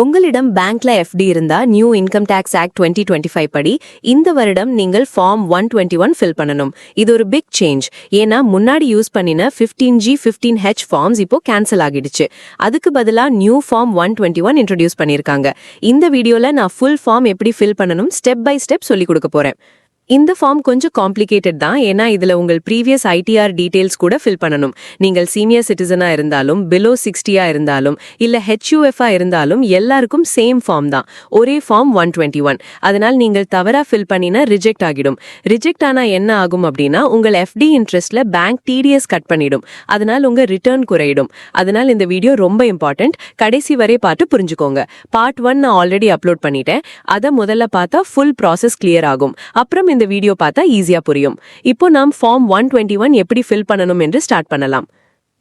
உங்களிடம் பேங்க்ல எஃப்டி இருந்தா நியூ இன்கம் டாக்ஸ் ஆக்ட் 2025 படி இந்த வருடம் நீங்கள் ஃபார்ம் 121 ஃபில் பண்ணணும். இது ஒரு பிக் சேஞ்ச். ஏன்னா முன்னாடி யூஸ் பண்ணின 15G 15H ஃபார்ம்ஸ் இப்போ கேன்சல் ஆகிடுச்சு. அதுக்கு பதிலா நியூ ஃபார்ம் 121 இன்ட்ரோடியூஸ் பண்ணிருக்காங்க. இந்த வீடியோல நான் ஃபுல் ஃபார்ம் எப்படி ஃபில் பண்ணணும் ஸ்டெப் பை ஸ்டெப் சொல்லி கொடுக்க போறேன். இந்த ஃபார்ம் கொஞ்சம் காம்ப்ளிகேட்டட் தான். ஏன்னா இதுல உங்கள் ப்ரீவியஸ் ஐடிஆர் டீடைல்ஸ் கூட ஃபில் பண்ணணும். நீங்கள் சீனியர் சிட்டிசனா இருந்தாலும் பிலோ 60 இருந்தாலும் இல்ல HUF இருந்தாலும் எல்லாருக்கும் சேம் ஃபார்ம் தான். ஒரே ஃபார்ம் 121. அதனால் நீங்கள் தவறா ஃபில் பண்ணினா ரிஜெக்ட் ஆகிடும். ரிஜெக்ட் ஆனா என்ன ஆகும் அப்படின்னா உங்கள் FD இன்ட்ரெஸ்ட்ல பேங்க் TDS கட் பண்ணிடும். அதனால் உங்க ரிட்டர்ன் குறையிடும். அதனால் இந்த வீடியோ ரொம்ப இம்பார்ட்டன்ட். கடைசி வரை பார்த்து புரிஞ்சுக்கோங்க. பார்ட் 1 நான் ஆல்ரெடி அப்லோட் பண்ணிட்டேன். அதை முதல்ல பார்த்தா ஃபுல் ப்ராசஸ் கிளியர் ஆகும். அப்புறம் இந்த வீடியோ பார்த்தா ஈஸியா புரியும். இப்போ நாம் ஃபார்ம் 121 எப்படி ஃபில் பண்ணணும் என்று ஸ்டார்ட் பண்ணலாம்.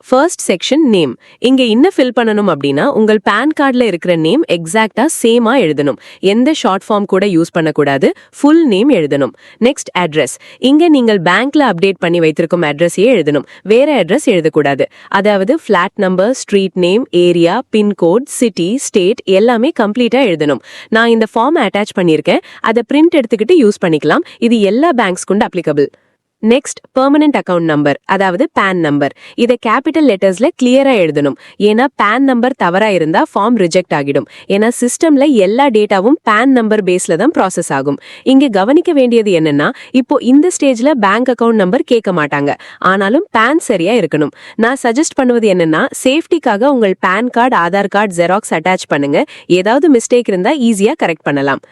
First section name. இங்க என்ன ஃபில் பண்ணணும் அப்படின்னா உங்கள் பேன் கார்டுல இருக்கிற நேம் எக்ஸாக்டா சேமா எழுதணும். எந்த ஷார்ட் ஃபார்ம் கூட யூஸ் பண்ணக்கூடாது. ஃபுல் நேம் எழுதணும். Next address. இங்க நீங்கள் பேங்க்ல அப்டேட் பண்ணி வைத்திருக்கும் அட்ரஸையே எழுதணும். வேற அட்ரஸ் எழுதக்கூடாது. அதாவது flat number, street name, area, pin code, city, state எல்லாமே கம்ப்ளீட்டா எழுதணும். நான் இந்த ஃபார்ம் அட்டாச் பண்ணியிருக்கேன். அதை பிரிண்ட் எடுத்துக்கிட்டு யூஸ் பண்ணிக்கலாம். இது எல்லா பேங்க்ஸ் கொண்டு applicable. Next permanent account number, அதாவது பேன் நம்பர். இதை கேபிட்டல் லெட்டர்ஸ்ல கிளியரா எழுதணும். ஏன்னா பேன் நம்பர் தவறா இருந்தா ஃபார்ம் ரிஜெக்ட் ஆகிடும். ஏன்னா சிஸ்டம்ல எல்லா டேட்டாவும் பேன் நம்பர் பேஸ்ல தான் ப்ராசஸ் ஆகும். இங்க கவனிக்க வேண்டியது என்னன்னா இப்போ இந்த ஸ்டேஜ்ல பேங்க் அக்கவுண்ட் நம்பர் கேட்க மாட்டாங்க. ஆனாலும் பேன் சரியா இருக்கணும். நான் சஜஸ்ட் பண்ணுவது என்னன்னா சேஃப்டிக்காக உங்கள் PAN card, Aadhaar card xerox attach பண்ணுங்க. ஏதாவது மிஸ்டேக் இருந்தா ஈஸியா கரெக்ட் பண்ணலாம்.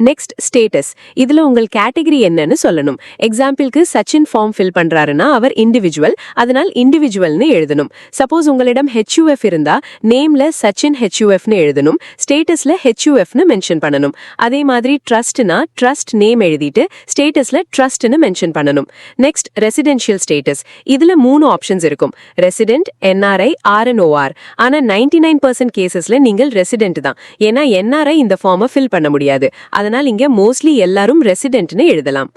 Next status. இதுல உங்கள் கேட்டகரி என்னன்னு சொல்லணும். எக்ஸாம்பிளுக்கு சச்சின் ஃபார்ம் ஃபில் பண்றாருன்னா அவர் இண்டிவிஜுவல், அதனால் இண்டிவிஜுவல்னு எழுதணும். சப்போஸ் உங்களிடம் HUF இருந்தா நேம்ல சச்சின் HUFனு எழுதணும். ஸ்டேட்டஸ்ல HUFனு மென்ஷன் பண்ணணும். அதே மாதிரி ட்ரஸ்ட்னா ட்ரஸ்ட் நேம் எழுதிட்டு ஸ்டேட்டஸ்ல ட்ரஸ்ட்னு மென்ஷன் பண்ணணும். Next residential status. இதுல 3 ஆப்ஷன்ஸ் இருக்கும். Resident, NRI, RNOR. ஆனா 99% கேசஸ்ல நீங்கள் ரெசிடென்ட் தான். ஏன்னா NRI இந்த ஃபார்மை ஃபில் பண்ண முடியாது. அதனால் இங்க மோஸ்ட்லி எல்லாரும் ரெசிடென்ட்னு எழுதலாம்.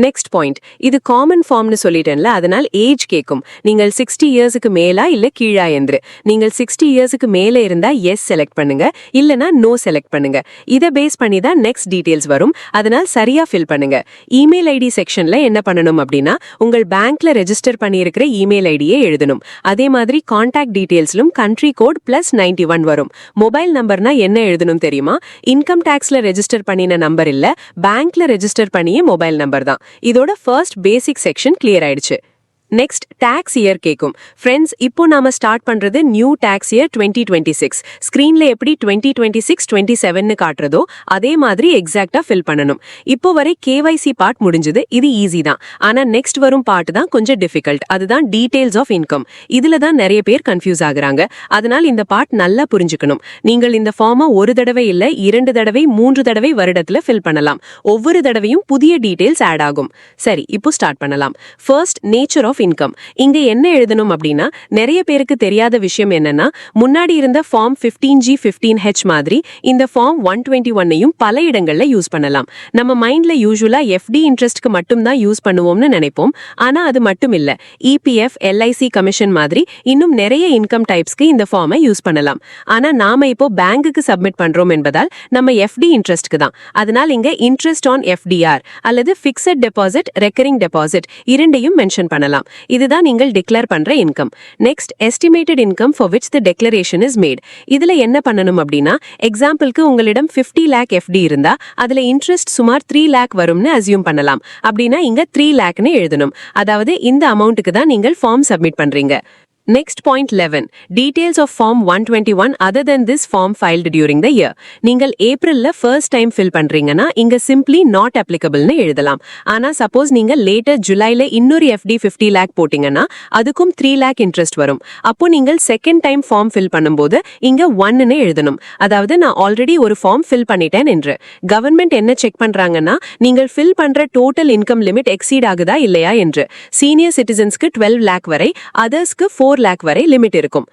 Next point. இது காமன் ஃபார்ம்னு சொல்லிட்டேன்ல, அதனால் ஏஜ் கேட்கும். நீங்கள் 60 இயர்ஸுக்கு மேலா இல்ல கீழா என்று. நீங்கள் 60 இயர்ஸுக்கு மேல இருந்தா எஸ் செலக்ட் பண்ணுங்க, இல்லனா நோ செலக்ட் பண்ணுங்க. இதை பேஸ் பண்ணி தான் நெக்ஸ்ட் டீடைல்ஸ் வரும். அதனால் சரியா ஃபில் பண்ணுங்க. இமெயில் ஐடி செக்ஷன்ல என்ன பண்ணணும் அப்படின்னா உங்கள் பேங்க்ல ரெஜிஸ்டர் பண்ணியிருக்கிற இமெயில் ஐடியே எழுதணும். அதே மாதிரி கான்டாக்ட் டீடைல்ஸ்லும் கண்ட்ரி கோட் +91 வரும். மொபைல் நம்பர்னா என்ன எழுதணும் தெரியுமா? இன்கம் டாக்ஸ்ல ரெஜிஸ்டர் பண்ணின நம்பர் இல்ல, பேங்க்ல ரெஜிஸ்டர் பண்ணிய மொபைல் நம்பர் தான். இதோட ஃபர்ஸ்ட் பேசிக் செக்ஷன் கிளியர் ஆயிடுச்சு. நெக்ஸ்ட் டாக்ஸ் இயர் கேக்கும். ஃப்ரெண்ட்ஸ், இப்போ நாம ஸ்டார்ட் பண்றது நியூ டாக்ஸ் இயர் 2026. ஸ்கிரீன்ல எப்படி 2026 27ன்னு காட்டுறதோ அதே மாதிரி எக்ஸாக்டா ஃபில் பண்ணணும். இப்போ வரை KYC பார்ட் முடிஞ்சது. இது ஈஸி தான். ஆனா நெக்ஸ்ட் வரும் பார்ட் தான் கொஞ்சம் டிஃபிகல்ட். அதுதான் டீடைல்ஸ் ஆஃப் இன்கம். இதுல தான் நிறைய பேர் கன்ஃபியூஸ் ஆகுறாங்க. அதனால் இந்த பார்ட் நல்லா புரிஞ்சுக்கணும். நீங்கள் இந்த ஃபார்மை ஒரு தடவை இல்ல 2 தடவை 3 தடவை வருடத்துல ஃபில் பண்ணலாம். ஒவ்வொரு தடவையும் புதிய டீடைல்ஸ் ஆட் ஆகும். சரி, இப்போ ஸ்டார்ட் பண்ணலாம். First, nature of income. இங்க என்ன எழுதணும் அப்படின்னா நிறைய பேருக்கு தெரியாத விஷயம் என்னன்னா முன்னாடி இருந்த ஃபார்ம் 15G 15H மாதிரி இந்த ஃபார்ம் 121ஐயும் பல இடங்கள்ல யூஸ் பண்ணலாம். நம்ம மைண்ட்ல யூசுவலா FD இன்ட்ரெஸ்ட்க்கு மட்டும் தான் யூஸ் பண்ணுவோம்னு நினைப்போம். ஆனா அது மட்டும் இல்ல. EPF, LIC கமிஷன் மாதிரி இன்னும் நிறைய இன்கம் டைப்ஸ்க்கு இந்த ஃபார்மை யூஸ் பண்ணலாம். ஆனா நாம இப்போ பேங்குக்கு சப்மிட் பண்றோம் என்பதால் நம்ம FD இன்ட்ரெஸ்ட்க்கு தான். அதனால் இங்க இன்ட்ரெஸ்ட் ஆன் FDR அல்லது பிக்ஸட் டெபாசிட், ரெக்கரிங் டெபாசிட் இரண்டையும் மென்ஷன் பண்ணலாம். இதுதான் நீங்கள் டிக்ளேர் பண்ற income. Next, estimated income for which the declaration is made. இதுல என்ன பண்ணணும் அப்படின்னா எக்ஸாம்பிளுக்கு உங்களிடம் 50 lakh FD இருந்தா அதுல இன்ட்ரெஸ்ட் சுமார் 3 lakh வரும்னு அசியூம் பண்ணலாம். அப்படின்னா இங்க 3 lakhன்னு எழுதணும். அதாவது இந்த அமௌண்ட்டுக்கு தான் நீங்கள் ஃபார்ம் சப்மிட் பண்றீங்க. Next point 11. Details of Form 121 other than this form filed during the year. நீங்கள் ஏப்ரல்ல ஃபர்ஸ்ட் டைம் ஃபில் பண்றீங்கன்னா இங்க சிம்பிளி நாட் அப்ளிகபிள்னு எழுதலாம். ஆனா சப்போஸ் நீங்க லேட்டர் ஜூலைல இன்னொரு FD 50 lakh போட்டீங்கன்னா அதுக்கும் 3 lakh இன்ட்ரெஸ்ட் வரும். அப்போ நீங்கள் செகண்ட் டைம் ஃபார்ம் ஃபில் பண்ணும்போது இங்க 1ன்னு எழுதணும். அதாவது நான் ஆல்ரெடி ஒரு ஃபார்ம் ஃபில் பண்ணிட்டேன் என்று. கவர்மெண்ட் என்ன செக் பண்றாங்கன்னா நீங்கள் ஃபில் பண்ற டோட்டல் இன்கம் லிமிட் எக்ஸீட் ஆகுதா இல்லையா என்று. சீனியர் சிட்டிசன்ஸ்க்கு 12 lakh வரை, அதர்ஸ்க்கு 4 lakh வரை லிமிட் இருக்கும்.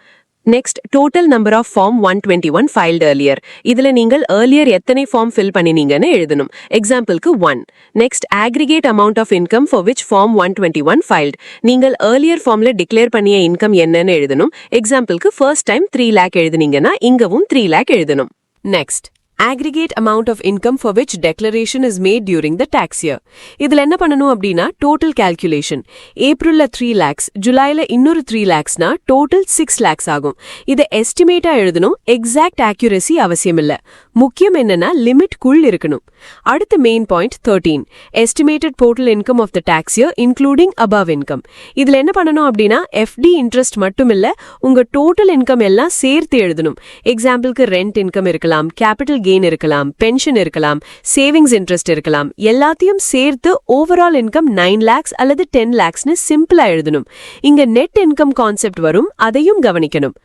Next, total number of form 121 filed earlier. இதுல நீங்கள் earlier எத்தனை ஃபார்ம் ஃபில் பண்ணினீங்கன்னு எழுதணும். எக்ஸாம்பிளுக்கு 1. Next, aggregate amount of income for which form 121 filed. நீங்கள் earlier ஃபார்ம்ல டிக்ளேர் பண்ணிய இன்கம் என்னன்னு எழுதணும். எக்ஸாம்பிளுக்கு ஃபர்ஸ்ட் டைம் 3 lakh எழுதுனீங்கன்னா இங்கவும் 3 lakh எழுதணும். Next, aggregate amount of income for which declaration is made during the tax year. இதில் என்ன பண்ணணும் அப்படின்னா total calculation. ஏப்ரல்ல 3 lakhs, ஜூலைல இன்னொரு 3 lakhsனா total 6 lakhs ஆகும். இதை எஸ்டிமேட்டா எழுதணும், exact accuracy அவசியம் இல்ல. முக்கியம் என்னன்னா லிமிட் குள் இருக்கணும். அடுத்த main point 13. Estimated total income of the tax year including above income. இதில் என்ன பண்ணணும் அப்படின்னா FD interest மட்டும் இல்ல, உங்க total income எல்லாம் சேர்த்து எழுதணும். எக்ஸாம்பிளுக்கு ரெண்ட் இன்கம் இருக்கலாம், கேபிட்டல் கெயின் இருக்கலாம், பென்ஷன் இருக்கலாம், சேவிங்ஸ் இன்ட்ரெஸ்ட் இருக்கலாம், எல்லாத்தையும் சேர்த்து ஓவரால் இன்கம் 9 lakhs அல்லது 10 lakhsனு சிம்பிளா எழுதணும். இங்க நெட் இன்கம் கான்செப்ட் வரும், அதையும் கவனிக்கணும்.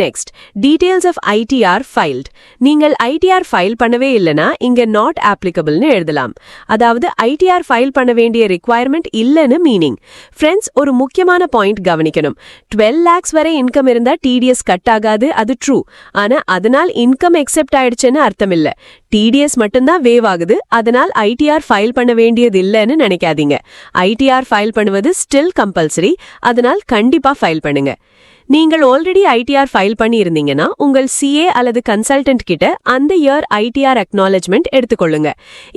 Next, details of ITR filed. நீங்கள் ஐடிஆர் ஃபைல் பண்ணவே இல்லனா இங்க நாட் ஆப்ளிகபிள்னு எழுதலாம். அதாவது ஐடிஆர் ஃபைல் பண்ண வேண்டிய ரிக்வயர்மெண்ட் இல்லன்னு மீனிங். ஃப்ரெண்ட்ஸ், ஒரு முக்கியமான பாயிண்ட் கவனிக்கணும். 12 lakhs வரை இன்கம் இருந்தா டிடிஎஸ் கட் ஆகாது, அது ட்ரூ. ஆனா அதனால் இன்கம் எக்ஸெப்ட் ஆயிடுச்சுன்னு அர்த்தம் இல்ல. டிடிஎஸ் மட்டும்தான் வேவ் ஆகுது, அதனால் ஐடிஆர் ஃபைல் பண்ண வேண்டியது இல்லைன்னு நினைக்காதீங்க. ஐடிஆர் ஃபைல் பண்ணுவது ஸ்டில் கம்பல்சரி, அதனால் கண்டிப்பா ஃபைல் பண்ணுங்க. நீங்கள் ஆல்ரெடி ஐடிஆர் ஃபைல் பண்ணி இருந்தீங்கன்னா உங்கள் சிஏ அல்லது கன்சல்டன்ட் கிட்ட அந்த இயர் ஐடிஆர் அக்னாலஜ்மெண்ட் எடுத்துக்கொள்ளுங்க.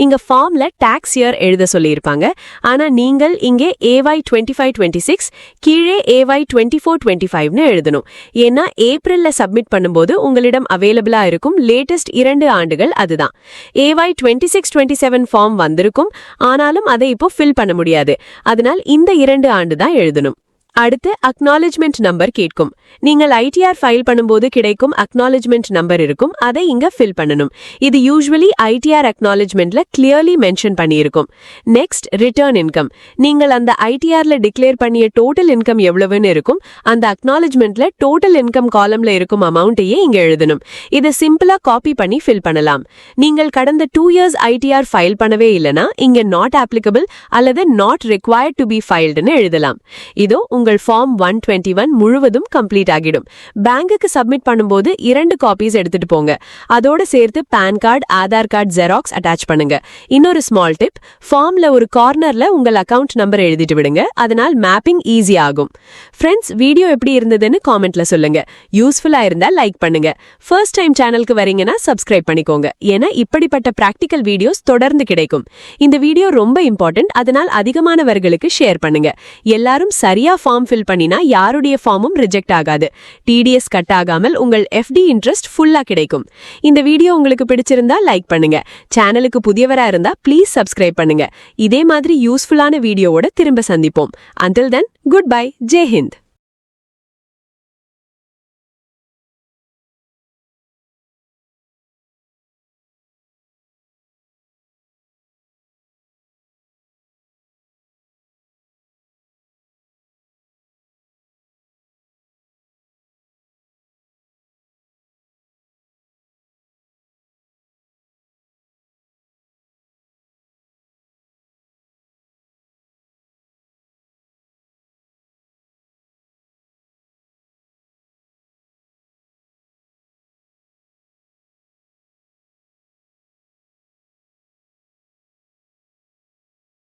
இங்க ஃபார்ம்ல டாக்ஸ் இயர் எழுத சொல்லியிருப்பாங்க. ஆனா நீங்கள் இங்கே AY 25-26 கீழே AY 24-25னு எழுதணும். ஏன்னா ஏப்ரல்ல சப்மிட் பண்ணும்போது உங்களிடம் அவைலபிளா இருக்கும் லேட்டஸ்ட் 2 ஆண்டுகள் அதுதான். AY 26-27 ஃபார்ம் வந்திருக்கும், ஆனாலும் அதை இப்போ ஃபில் பண்ண முடியாது. அதனால் இந்த 2 ஆண்டு தான் எழுதணும். அடுத்து அக்னாலஜ்மெண்ட் நம்பர் கேட்கும். நீங்கள் ஐடிஆர் ஃபைல் பண்ணும்போது கிடைக்கும் அக்னாலஜ்மெண்ட் நம்பர் இருக்கும், அதை இங்க ஃபில் பண்ணணும். இது யூசுவலி ஐடிஆர் அக்னாலஜ்மெண்ட்ல கிளியர்லி மென்ஷன் பண்ணியிருக்கும். Next, return income. நீங்கள் அந்த ஐடிஆர்ல டிக்ளேர் பண்ணிய டோட்டல் இன்கம் எவ்வளவுன்னு இருக்கும், அந்த அக்னாலஜ்மெண்ட்ல டோட்டல் இன்கம் காலம்ல இருக்கும் அமௌண்ட்டையே இங்க எழுதணும். இதை சிம்பிளா காப்பி பண்ணி ஃபில் பண்ணலாம். நீங்கள் கடந்த 2 years ஐடிஆர் ஃபைல் பண்ணவே இல்லனா இங்க நாட் ஆப்ளிகபிள் அல்லது நாட் ரிக்வயர்ட் டு பி ஃபைல்டுன்னு எழுதலாம். இதோ உங்கள் ஃபார்ம் 121 முழுவதும் கம்ப்ளீட் ஆகிடும். பேங்குக்கு சப்மிட் பண்ணும்போது 2 காப்பீஸ் எடுத்துட்டு போங்க. அதோட சேர்த்து PAN card, Aadhaar card xerox attach பண்ணுங்க. இன்னொரு ஸ்மால் டிப், ஃபார்ம்ல ஒரு கார்னர்ல உங்கள் அக்கவுண்ட் நம்பர் எழுதிட்டு விடுங்க, அதனால் மேப்பிங் ஈஸி ஆகும். ஃப்ரெண்ட்ஸ், வீடியோ எப்படி இருந்ததுன்னு காமெண்ட்ல சொல்லுங்க. யூஸ்ஃபுல்லா இருந்தா லைக் பண்ணுங்க. ஃபர்ஸ்ட் டைம் சேனலுக்கு வரீங்கன்னா சப்ஸ்கிரைப் பண்ணிக்கோங்க, ஏன்னா இப்படிப்பட்ட பிராக்டிக்கல் வீடியோஸ் தொடர்ந்து கிடைக்கும். இந்த வீடியோ ரொம்ப இம்பார்ட்டன்ட், அதனால் அதிகமானவர்களுக்கு ஷேர் பண்ணுங்க. எல்லாரும் சரியா ஃபார்ம் ஃபில் பண்ணினா யாருடைய ஃபார்மும் ரிஜெக்ட் ஆகாது. டிடிஎஸ் கட் ஆகாமல் உங்கள் FD இன்ட்ரெஸ்ட் ஃபுல்லா கிடைக்கும். இந்த வீடியோ உங்களுக்கு பிடிச்சிருந்தா லைக் பண்ணுங்க. சேனலுக்கு புதியவரா இருந்தா ப்ளீஸ் சப்ஸ்கிரைப் பண்ணுங்க. இதே மாதிரி யூஸ்ஃபுல்லான வீடியோவோட திரும்ப சந்திப்போம். Until then, goodbye. Jai Hind.